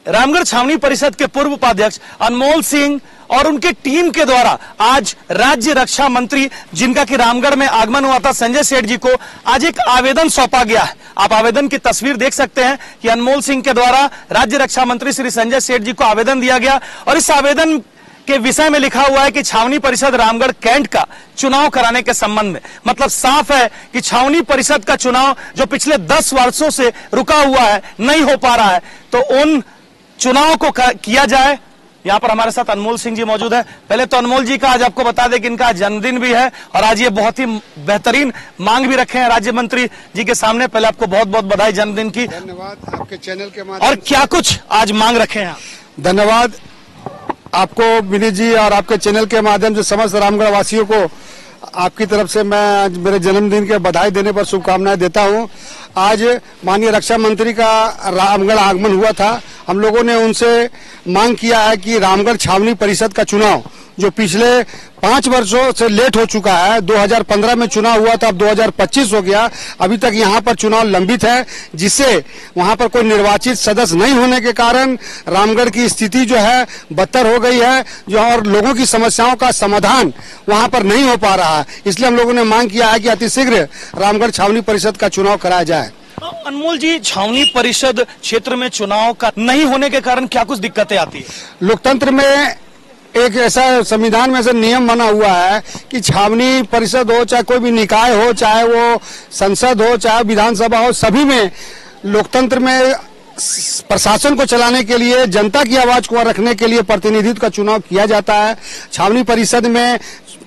रामगढ़ छावनी परिषद के पूर्व उपाध्यक्ष अनमोल सिंह और उनके टीम के द्वारा आज राज्य रक्षा मंत्री, जिनका कि रामगढ़ में आगमन हुआ था, संजय सेठ जी को आज एक आवेदन सौंपा गया है। आप आवेदन की तस्वीर देख सकते हैं कि अनमोल सिंह के द्वारा राज्य रक्षा मंत्री श्री संजय सेठ जी को आवेदन दिया गया और इस आवेदन के विषय में लिखा हुआ है कि छावनी परिषद रामगढ़ कैंट का चुनाव कराने के संबंध में। मतलब साफ है कि छावनी परिषद का चुनाव जो पिछले 10 वर्षों से रुका हुआ है, नहीं हो पा रहा है, तो उन चुनाव को किया जाए। यहाँ पर हमारे साथ अनमोल सिंह जी मौजूद है। पहले तो अनमोल जी का आज आपको बता दें कि इनका जन्मदिन भी है और आज ये बहुत ही बेहतरीन मांग भी रखे हैं राज्य मंत्री जी के सामने। पहले आपको बहुत बहुत बधाई जन्मदिन की। धन्यवाद आपके चैनल के माध्यम। और क्या कुछ आज मांग रखे हैं? धन्यवाद आपको विनीत जी और आपके चैनल के माध्यम से समस्त रामगढ़ वासियों को आपकी तरफ से मैं आज मेरे जन्मदिन के बधाई देने पर शुभकामनाएं देता हूं। आज माननीय रक्षा मंत्री का रामगढ़ आगमन हुआ था। हम लोगों ने उनसे मांग किया है कि रामगढ़ छावनी परिषद का चुनाव जो पिछले 5 वर्षों से लेट हो चुका है, 2015 में चुनाव हुआ था, अब 2025 हो गया, अभी तक यहाँ पर चुनाव लंबित है, जिससे वहाँ पर कोई निर्वाचित सदस्य नहीं होने के कारण रामगढ़ की स्थिति जो है बदतर हो गई है, जो और लोगों की समस्याओं का समाधान वहाँ पर नहीं हो पा रहा है। इसलिए हम लोगों ने मांग किया है कि अतिशीघ्र रामगढ़ छावनी परिषद का चुनाव कराया जाए। अनमोल जी, छावनी परिषद क्षेत्र में चुनाव का नहीं होने के कारण क्या कुछ दिक्कतें आती है? लोकतंत्र में एक ऐसा संविधान में ऐसा नियम बना हुआ है कि छावनी परिषद हो, चाहे कोई भी निकाय हो, चाहे वो संसद हो, चाहे विधानसभा हो, सभी में लोकतंत्र में प्रशासन को चलाने के लिए, जनता की आवाज को रखने के लिए प्रतिनिधित्व का चुनाव किया जाता है। छावनी परिषद में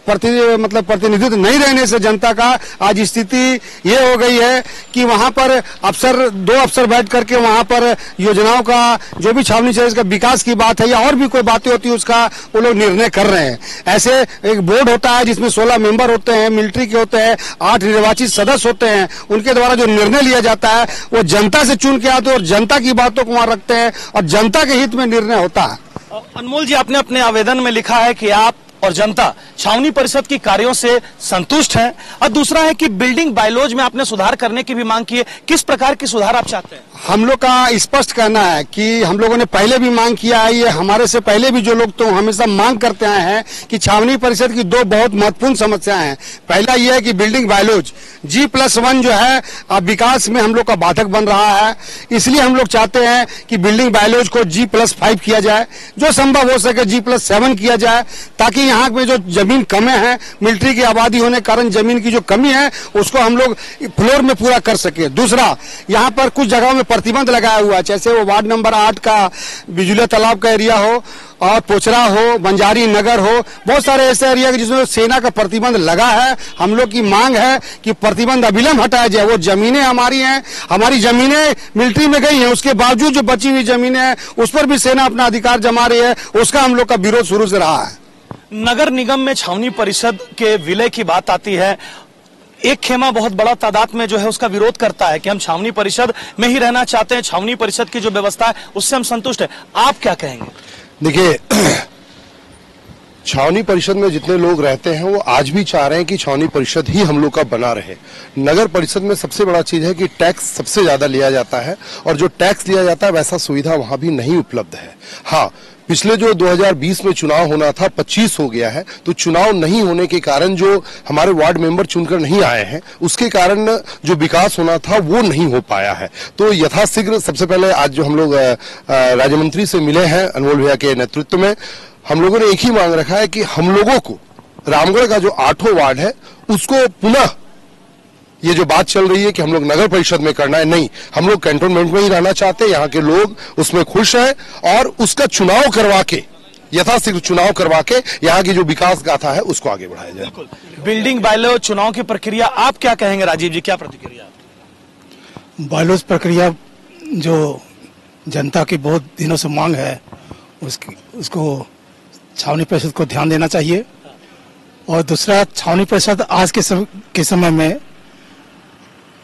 प्रतिनिधित्व नहीं रहने से जनता का आज स्थिति ये हो गई है कि वहां पर दो अफसर बैठ करके वहां पर योजनाओं का, जो भी छावनी क्षेत्र का विकास की बात है या और भी कोई बातें होती है, उसका वो लोग निर्णय कर रहे हैं। ऐसे एक बोर्ड होता है जिसमें 16 मेंबर होते हैं, मिलिट्री के होते हैं, 8 निर्वाचित सदस्य होते हैं, उनके द्वारा जो निर्णय लिया जाता है वो जनता से चुन के आते हैं और जनता की बातों को वहां रखते हैं और जनता के हित में निर्णय होता है। अनमोल जी, आपने अपने आवेदन में लिखा है कि आप और जनता छावनी परिषद की कार्यों से संतुष्ट है, और दूसरा है कि बिल्डिंग बायलॉज में आपने सुधार करने की भी मांग की है। किस प्रकार की सुधार आप चाहते हैं? हम लोग का स्पष्ट कहना है कि हम लोगों ने पहले भी मांग किया है, ये हमारे से पहले भी जो लोग तो हमेशा मांग करते आए हैं कि छावनी परिषद की 2 बहुत महत्वपूर्ण समस्याएं हैं। पहला ये है कि बिल्डिंग बायलॉज G+1 जो है अब विकास में हम लोग का बाधक बन रहा है, इसलिए हम लोग चाहते हैं कि बिल्डिंग बायलॉज को G+5 किया जाए, जो संभव हो सके G+7 किया जाए, ताकि यहाँ पे जो जमीन कमी है, मिलिट्री की आबादी होने के कारण जमीन की जो कमी है उसको हम लोग फ्लोर में पूरा कर सके। दूसरा, यहाँ पर कुछ जगहों में प्रतिबंध लगाया हुआ है, जैसे वो वार्ड नंबर 8 का बिजुलिया तालाब का एरिया हो और पोचरा हो, बंजारी नगर हो, बहुत सारे ऐसे एरिया जिसमें सेना का प्रतिबंध लगा है। हम लोग की मांग है कि प्रतिबंध अविलंब हटाया जाए। वो जमीनें हमारी हैं, हमारी जमीनें मिलिट्री में गई हैं, उसके बावजूद जो बची हुई जमीनें हैं उस पर भी सेना अपना अधिकार जमा रही है, उसका हम लोग का विरोध शुरू से रहा है। नगर निगम में छावनी परिषद के विलय की बात आती है, एक खेमा बहुत बड़ा तादाद में जो है उसका विरोध करता है कि हम छावनी परिषद में ही रहना चाहते हैं, छावनी परिषद की जो व्यवस्था है उससे हम संतुष्ट हैं। आप क्या कहेंगे? देखिए, छावनी परिषद में जितने लोग रहते हैं वो आज भी चाह रहे हैं कि छावनी परिषद ही हम लोग का बना रहे। नगर परिषद में सबसे बड़ा चीज है कि टैक्स सबसे ज्यादा लिया जाता है और जो टैक्स लिया जाता है वैसा सुविधा वहां भी नहीं उपलब्ध है। हाँ, पिछले जो 2020 में चुनाव होना था 25 हो गया है, तो चुनाव नहीं होने के कारण जो हमारे वार्ड मेंबर चुनकर नहीं आए हैं उसके कारण जो विकास होना था वो नहीं हो पाया है। तो यथाशीघ्र सबसे पहले आज जो हम लोग राज्य मंत्री से मिले हैं अनमोल भैया के नेतृत्व में, हम लोगों ने एक ही मांग रखा है कि हम लोगों को रामगढ़ का जो 8वां वार्ड है उसको पुनः, ये जो बात चल रही है कि हम लोग नगर परिषद में करना है, नहीं, हम लोग कैंटोनमेंट में ही रहना चाहते हैं, यहाँ के लोग उसमें खुश हैं और उसका चुनाव करवा के, यथाशीघ्र चुनाव करवा के यहाँ की जो विकास गाथा है उसको आगे बढ़ाया जाए। बिल्डिंग बायलॉज चुनाव की प्रक्रिया आप क्या कहेंगे? राजीव जी, क्या प्रतिक्रिया? बायलॉज प्रक्रिया जो जनता की बहुत दिनों से मांग है उसको छावनी परिषद को ध्यान देना चाहिए। और दूसरा, छावनी परिषद आज के समय में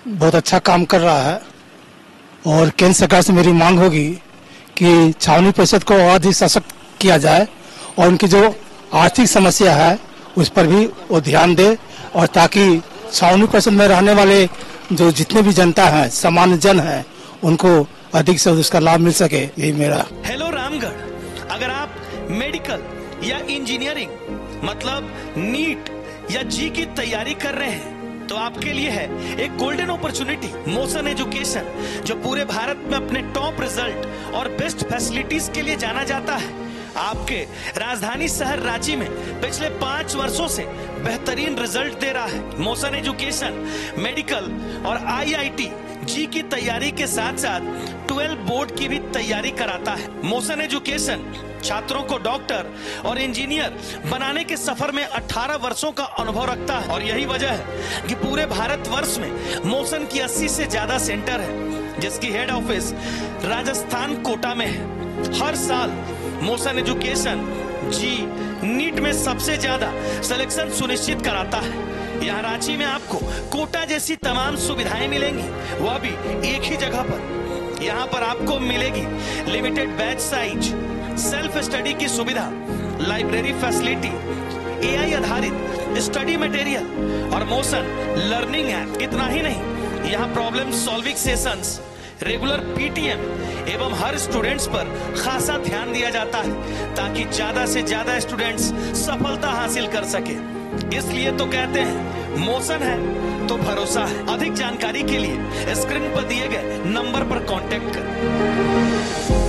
बहुत अच्छा काम कर रहा है और केंद्र सरकार से मेरी मांग होगी कि छावनी परिषद को और अधिक सशक्त किया जाए और उनकी जो आर्थिक समस्या है उस पर भी वो ध्यान दे, और ताकि छावनी परिषद में रहने वाले जो जितने भी जनता है, सामान्य जन है, उनको अधिक से उसका लाभ मिल सके, यही मेरा। हेलो रामगढ़, अगर आप मेडिकल या इंजीनियरिंग मतलब नीट या जी की तैयारी कर रहे हैं तो आपके लिए है एक गोल्डन अपॉर्चुनिटी। मोशन एजुकेशन, जो पूरे भारत में अपने टॉप रिजल्ट और बेस्ट फैसिलिटीज के लिए जाना जाता है, आपके राजधानी शहर रांची में पिछले 5 वर्षों से बेहतरीन रिजल्ट दे रहा है। मोशन एजुकेशन मेडिकल और IIT जी की तैयारी के साथ साथ 12 बोर्ड की भी तैयारी कराता है। मोशन एजुकेशन छात्रों को डॉक्टर और इंजीनियर बनाने के सफर में 18 वर्षों का अनुभव रखता है और यही वजह है कि पूरे भारतवर्ष में मोशन की 80 से ज्यादा सेंटर है, जिसकी हेड ऑफिस राजस्थान कोटा में है। हर साल मोशन एजुकेशन जी नीट में सबसे ज्यादा सिलेक्शन सुनिश्चित कराता है। यहाँ रांची में आपको कोटा जैसी तमाम सुविधाएं मिलेंगी, वह भी एक ही जगह पर। यहाँ पर आपको मिलेगी limited batch size, self study की सुविधा, लाइब्रेरी फैसिलिटी, AI आधारित स्टडी मटेरियल और मोशन लर्निंग ऐप। इतना ही नहीं, यहाँ problem solving sessions, regular PTM एवं हर स्टूडेंट्स पर खासा ध्यान दिया जाता है ताकि ज्यादा से ज्यादा स्टूडेंट्स सफलता हासिल कर सके। इसलिए तो कहते हैं मोशन है तो भरोसा है। अधिक जानकारी के लिए स्क्रीन पर दिए गए नंबर पर कांटेक्ट करें।